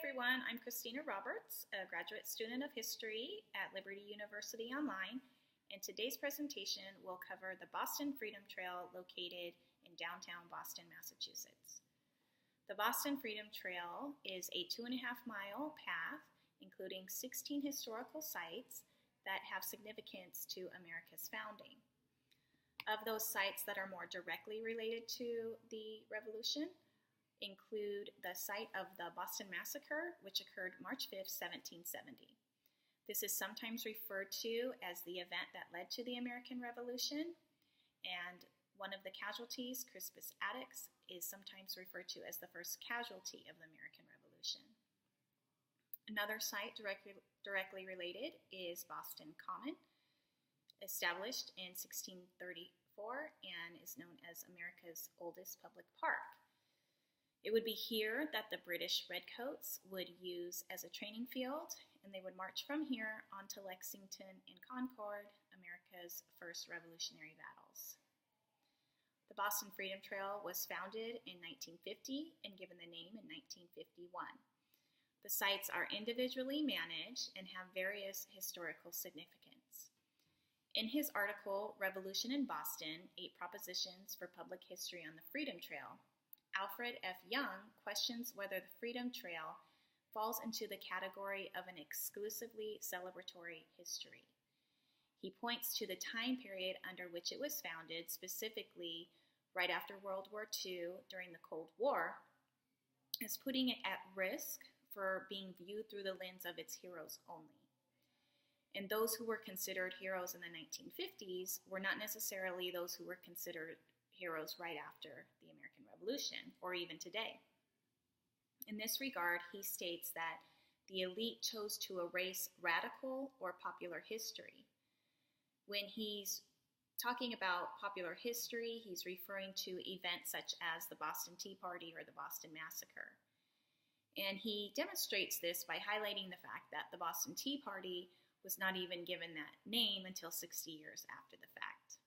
everyone, I'm Christina Roberts, a graduate student of history at Liberty University Online, and today's presentation will cover the Boston Freedom Trail located in downtown Boston, Massachusetts. The Boston Freedom Trail is a 2.5-mile path including 16 historical sites that have significance to America's founding. Of those sites that are more directly related to the Revolution include the site of the Boston Massacre, which occurred March 5, 1770. This is sometimes referred to as the event that led to the American Revolution, and one of the casualties, Crispus Attucks, is sometimes referred to as the first casualty of the American Revolution. Another site directly related is Boston Common, established in 1634 and is known as America's oldest public park. It would be here that the British Redcoats would use as a training field, and they would march from here on to Lexington and Concord, America's first revolutionary battles. The Boston Freedom Trail was founded in 1950 and given the name in 1951. The sites are individually managed and have various historical significance. In his article, Revolution in Boston, 8 Propositions for Public History on the Freedom Trail, Alfred F. Young questions whether the Freedom Trail falls into the category of an exclusively celebratory history. He points to the time period under which it was founded, specifically right after World War II during the Cold War, as putting it at risk for being viewed through the lens of its heroes only. And those who were considered heroes in the 1950s were not necessarily those who were considered heroes right after the American Revolution, or even today. In this regard, he states that the elite chose to erase radical or popular history. When he's talking about popular history, he's referring to events such as the Boston Tea Party or the Boston Massacre. And he demonstrates this by highlighting the fact that the Boston Tea Party was not even given that name until 60 years after the fact.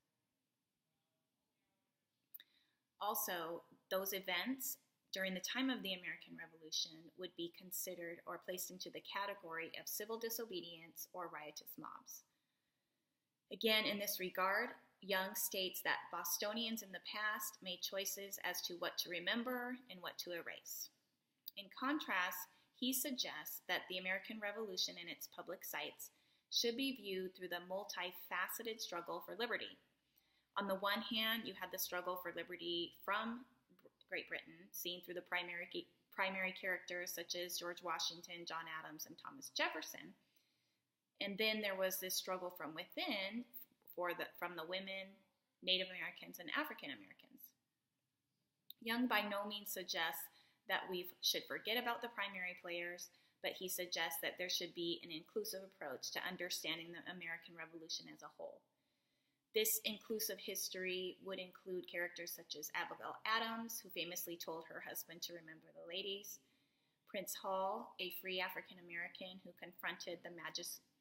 Also, those events during the time of the American Revolution would be considered or placed into the category of civil disobedience or riotous mobs. Again, in this regard, Young states that Bostonians in the past made choices as to what to remember and what to erase. In contrast, he suggests that the American Revolution and its public sites should be viewed through the multifaceted struggle for liberty. On the one hand, you had the struggle for liberty from Great Britain, seen through the primary characters such as George Washington, John Adams, and Thomas Jefferson. And then there was this struggle from within from the women, Native Americans, and African Americans. Young by no means suggests that we should forget about the primary players, but he suggests that there should be an inclusive approach to understanding the American Revolution as a whole. This inclusive history would include characters such as Abigail Adams, who famously told her husband to remember the ladies, Prince Hall, a free African American who confronted the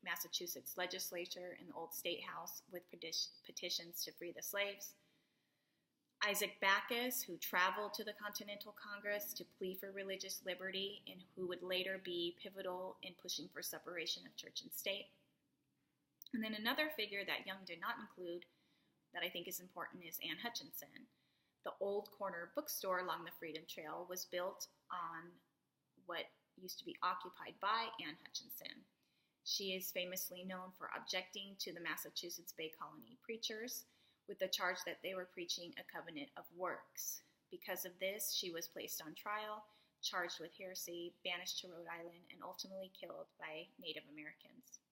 Massachusetts legislature in the old State House with petitions to free the slaves, Isaac Backus, who traveled to the Continental Congress to plead for religious liberty and who would later be pivotal in pushing for separation of church and state. And then another figure that Young did not include that I think is important is Anne Hutchinson. The old corner bookstore along the Freedom Trail was built on what used to be occupied by Anne Hutchinson. She is famously known for objecting to the Massachusetts Bay Colony preachers with the charge that they were preaching a covenant of works. Because of this, she was placed on trial, charged with heresy, banished to Rhode Island, and ultimately killed by Native Americans.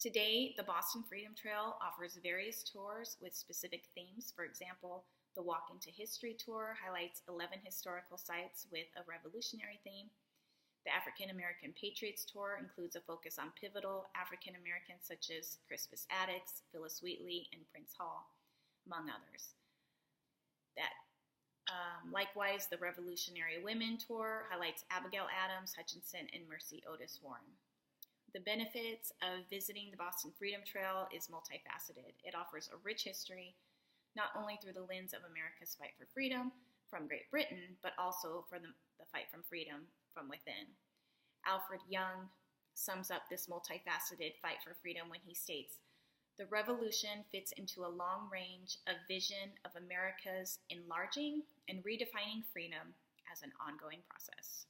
Today, the Boston Freedom Trail offers various tours with specific themes. For example, the Walk into History tour highlights 11 historical sites with a revolutionary theme. The African American Patriots tour includes a focus on pivotal African Americans such as Crispus Attucks, Phyllis Wheatley, and Prince Hall, among others. Likewise, the Revolutionary Women tour highlights Abigail Adams, Hutchinson, and Mercy Otis Warren. The benefits of visiting the Boston Freedom Trail is multifaceted. It offers a rich history, not only through the lens of America's fight for freedom, from Great Britain, but also for the fight from freedom from within. Alfred Young sums up this multifaceted fight for freedom when he states, "The revolution fits into a long range of vision of America's enlarging and redefining freedom as an ongoing process."